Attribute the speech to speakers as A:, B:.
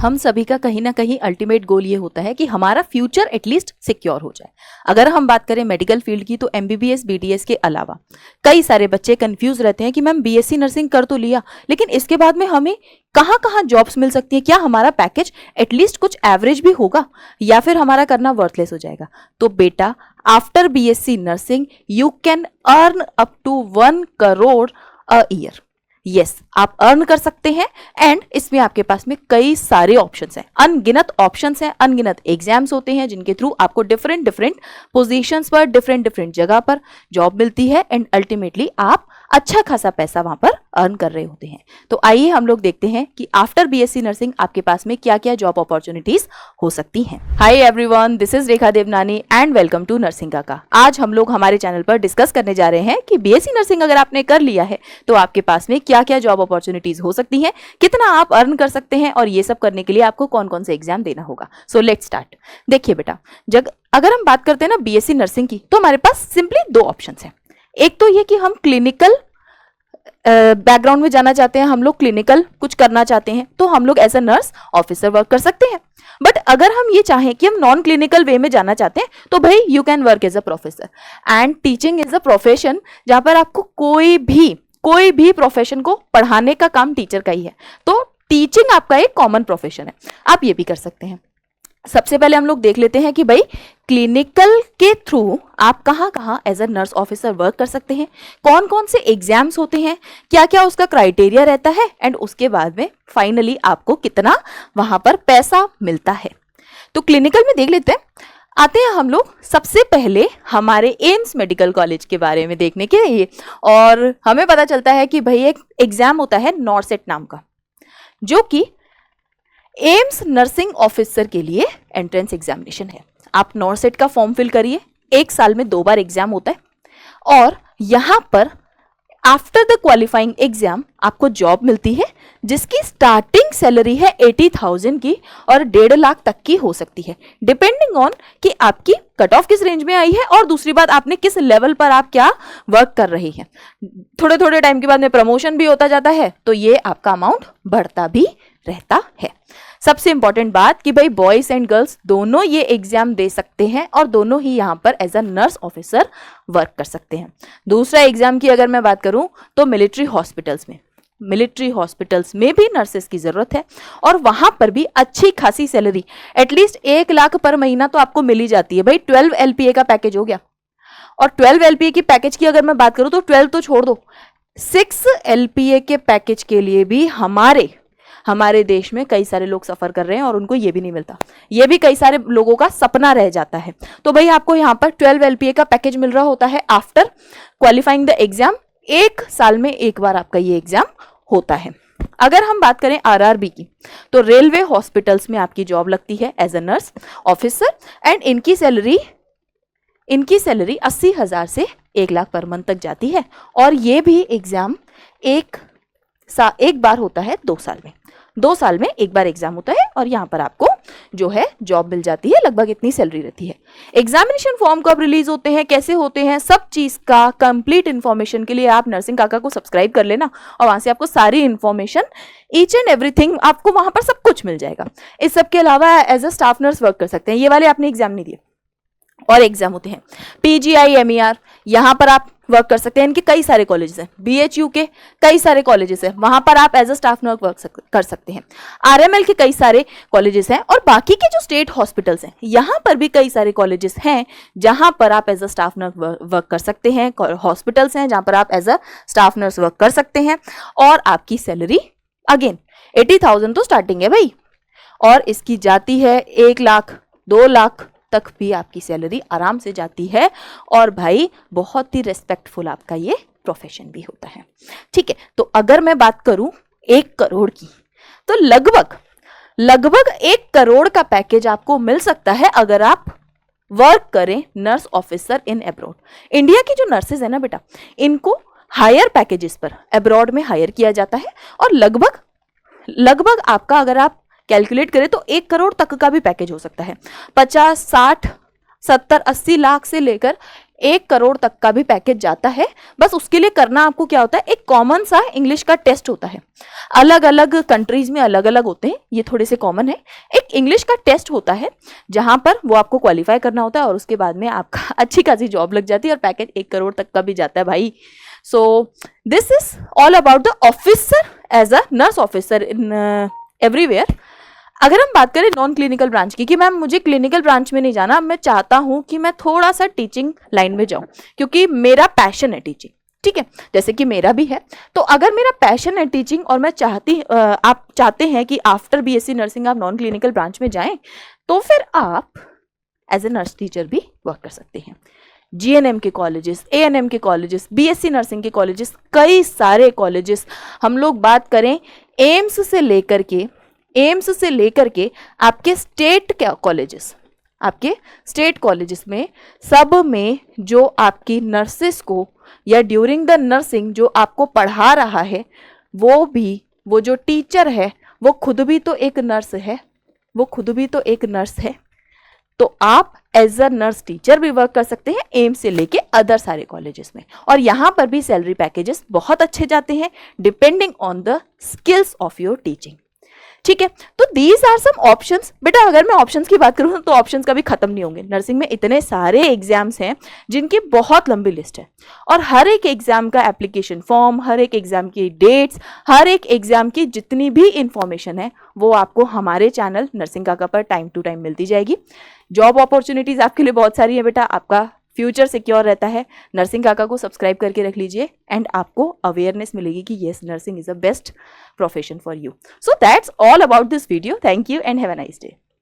A: हम सभी का कहीं ना कहीं अल्टीमेट गोल ये होता है कि हमारा फ्यूचर एटलीस्ट सिक्योर हो जाए। अगर हम बात करें मेडिकल फील्ड की तो एमबीबीएस बीडीएस के अलावा कई सारे बच्चे कंफ्यूज रहते हैं कि मैम बीएससी नर्सिंग कर तो लिया, लेकिन इसके बाद में हमें कहाँ कहाँ जॉब्स मिल सकती है, क्या हमारा पैकेज एटलीस्ट कुछ एवरेज भी होगा या फिर हमारा करना वर्थलेस हो जाएगा। तो बेटा, after BSc nursing you can earn up to 1 crore a year. Yes, आप अर्न कर सकते हैं एंड इसमें आपके पास में कई सारे ऑप्शंस हैं, अनगिनत ऑप्शंस हैं, अनगिनत एग्जाम्स होते हैं जिनके थ्रू आपको डिफरेंट डिफरेंट पोजीशंस पर डिफरेंट डिफरेंट जगह पर जॉब मिलती है एंड अल्टीमेटली आप अच्छा खासा पैसा वहां पर अर्न कर रहे होते हैं। तो आइए हम लोग देखते हैं कि आफ्टर बीएससी नर्सिंग आपके पास में क्या क्या जॉब अपॉर्चुनिटीज हो सकती हैं। Hi everyone, this is Rekha Devnani and welcome to nursing Kaka. आज हम लोग हमारे चैनल पर डिस्कस करने जा रहे हैं कि बीएससी नर्सिंग अगर आपने कर लिया है तो आपके पास में क्या क्या जॉब अपॉर्चुनिटीज हो सकती हैं, कितना आप अर्न कर सकते हैं और ये सब करने के लिए आपको कौन कौन से एग्जाम देना होगा। So let's start. देखिए बेटा, अगर हम बात करते हैं ना बीएससी नर्सिंग की, तो हमारे पास सिंपली 2 ऑप्शंस हैं। एक तो ये कि हम क्लिनिकल बैकग्राउंड में जाना चाहते हैं, हम लोग क्लिनिकल कुछ करना चाहते हैं, तो हम लोग as a nurse officer work कर सकते हैं। बट अगर हम ये चाहें कि हम नॉन क्लिनिकल वे में जाना चाहते हैं तो भाई you can work as a professor and teaching is a profession जहां पर आपको कोई भी प्रोफेशन को पढ़ाने का काम टीचर का ही है। तो टीचिंग आपका एक कॉमन प्रोफेशन है, आप ये भी कर सकते हैं। सबसे पहले हम लोग देख लेते हैं कि भाई क्लिनिकल के थ्रू आप कहाँ कहाँ as a nurse officer work कर सकते हैं, कौन कौन से एग्जाम्स होते हैं, क्या क्या उसका क्राइटेरिया रहता है एंड उसके बाद में फाइनली आपको कितना वहां पर पैसा मिलता है। तो क्लिनिकल में देख लेते हैं। आते हैं हम लोग सबसे पहले हमारे एम्स मेडिकल कॉलेज के बारे में देखने के लिए, और हमें पता चलता है कि भाई एक एग्जाम होता है नॉरसेट नाम का, जो कि एम्स नर्सिंग ऑफिसर के लिए एंट्रेंस एग्जामिनेशन है। आप नॉरसेट का फॉर्म फिल करिए, 1 साल में 2 बार एग्जाम होता है और यहां पर आफ्टर द क्वालिफाइंग एग्जाम आपको जॉब मिलती है जिसकी स्टार्टिंग सैलरी है 80,000 की और 1.5 लाख तक की हो सकती है, डिपेंडिंग ऑन कि आपकी कट ऑफ किस रेंज में आई है और दूसरी बात आपने किस लेवल पर आप क्या वर्क कर रही हैं। थोड़े थोड़े टाइम के बाद में प्रमोशन भी होता जाता है तो ये आपका अमाउंट बढ़ता भी रहता है। सबसे इंपॉर्टेंट बात कि भाई बॉयज एंड गर्ल्स दोनों ये एग्जाम दे सकते हैं और दोनों ही यहां पर as a nurse officer work कर सकते हैं। दूसरा एग्जाम की अगर मैं बात करूं तो मिलिट्री हॉस्पिटल्स में भी नर्सेस की जरूरत है और वहां पर भी अच्छी खासी सैलरी एटलीस्ट 1 लाख पर महीना तो आपको मिल ही जाती है। भाई 12 LPA का पैकेज हो गया, और 12 LPA की पैकेज की अगर मैं बात करूं तो 12 तो छोड़ दो, 6 LPA के पैकेज के लिए भी हमारे देश में कई सारे लोग सफर कर रहे हैं और उनको ये भी नहीं मिलता। ये भी कई सारे लोगों का सपना रह जाता है। तो भाई आपको यहाँ पर 12 LPA का पैकेज मिल रहा होता है आफ्टर क्वालिफाइंग द एग्जाम। 1 साल में 1 बार आपका ये एग्जाम होता है। अगर हम बात करें RRB की तो रेलवे हॉस्पिटल्स में आपकी जॉब लगती है as a nurse officer and इनकी सैलरी 80,000 से 1 लाख पर मंथ तक जाती है और ये भी एग्जाम एक बार होता है 2 साल में। 2 साल में 1 बार एग्जाम होता है और यहाँ पर आपको जो है जॉब मिल जाती है, लगभग इतनी सैलरी रहती है। एग्जामिनेशन फॉर्म कब रिलीज होते हैं, कैसे होते हैं, सब चीज का कंप्लीट इन्फॉर्मेशन के लिए आप नर्सिंग काका को सब्सक्राइब कर लेना और वहां से आपको सारी इन्फॉर्मेशन ईच एंड एवरीथिंग आपको वहां पर सब कुछ मिल जाएगा। इस सब के अलावा as a staff nurse work कर सकते हैं। ये वाले आपने एग्जाम नहीं दिए और एग्जाम होते हैं PGI MER, यहाँ पर आप वर्क कर सकते हैं। इनके कई सारे कॉलेजेस हैं, BHU के कई सारे कॉलेजेस हैं, वहां पर आप as a staff nurse work कर सकते हैं। RML के कई सारे कॉलेजेस हैं और बाकी के जो स्टेट हॉस्पिटल्स हैं यहाँ पर भी कई सारे कॉलेजेस हैं जहां पर आप as a staff nurse work कर सकते हैं। हॉस्पिटल्स हैं जहां पर आप as a staff nurse work कर सकते हैं और आपकी सैलरी अगेन 80,000 तो स्टार्टिंग है भाई, और इसकी जाती है 1 लाख 2 लाख तक भी आपकी सैलरी आराम से जाती है और भाई बहुत ही रेस्पेक्टफुल आपका ये प्रोफेशन भी होता है। ठीक है, तो अगर मैं बात करूं 1 करोड़ की तो लगभग 1 करोड़ का पैकेज आपको मिल सकता है अगर आप वर्क करें नर्स ऑफिसर इन अब्रॉड। इंडिया की जो नर्सेज है ना बेटा, इनको हायर पैकेजेस पर अब्रॉड में हायर किया जाता है और लगभग आपका अगर आप कैलकुलेट करें तो 1 करोड़ तक का भी पैकेज हो सकता है। 50, 60, 70, 80 लाख से लेकर 1 करोड़ तक का भी पैकेज जाता है। बस उसके लिए करना आपको क्या होता है, एक कॉमन सा इंग्लिश का टेस्ट होता है, अलग अलग कंट्रीज में अलग अलग होते हैं, ये थोड़े से कॉमन है। एक इंग्लिश का टेस्ट होता है जहां पर वो आपको क्वालिफाई करना होता है और उसके बाद में आपका अच्छी खासी जॉब लग जाती है और पैकेज 1 करोड़ तक का भी जाता है भाई। So this is all about the officer as a nurse officer in everywhere. अगर हम बात करें नॉन क्लिनिकल ब्रांच की कि मैम मुझे क्लिनिकल ब्रांच में नहीं जाना, मैं चाहता हूं कि मैं थोड़ा सा टीचिंग लाइन में जाऊं क्योंकि मेरा पैशन है टीचिंग, ठीक है, जैसे कि मेरा भी है। तो अगर मेरा पैशन है टीचिंग और मैं आप चाहते हैं कि आफ्टर बीएससी नर्सिंग आप नॉन क्लिनिकल ब्रांच में जाएं, तो फिर आप एज ए नर्स टीचर भी वर्क कर सकते हैं। जीएनएम के कॉलेजेस, एएनएम के कॉलेजेस, बीएससी नर्सिंग के कॉलेजेस, कई सारे कॉलेजेस, हम लोग बात करें एम्स से लेकर के आपके स्टेट कॉलेजेस, आपके स्टेट कॉलेजेस में सब में जो आपकी नर्सेस को या ड्यूरिंग द नर्सिंग जो आपको पढ़ा रहा है वो जो टीचर है वो खुद भी तो एक नर्स है। तो आप एज अ नर्स टीचर भी वर्क कर सकते हैं एम्स से लेके अदर सारे कॉलेजेस में, और यहां पर भी सैलरी पैकेजेस बहुत अच्छे जाते हैं depending on the skills of your teaching, ठीक है। तो दीज आर सम ऑप्शंस। बेटा अगर मैं ऑप्शंस की बात करूं तो ऑप्शंस कभी खत्म नहीं होंगे। नर्सिंग में इतने सारे एग्जाम्स हैं जिनकी बहुत लंबी लिस्ट है, और हर एक एग्जाम का एप्लीकेशन फॉर्म, हर एक एग्जाम की डेट्स, हर एक एग्जाम की जितनी भी इंफॉर्मेशन है वो आपको हमारे चैनल नर्सिंग काका पर टाइम टू टाइम मिलती जाएगी। जॉब अपॉर्चुनिटीज आपके लिए बहुत सारी है बेटा, आपका फ्यूचर सिक्योर रहता है। नर्सिंग काका को सब्सक्राइब करके रख लीजिए एंड आपको अवेयरनेस मिलेगी कि yes nursing is the best profession for you. So that's all about this video. Thank you and have a nice day.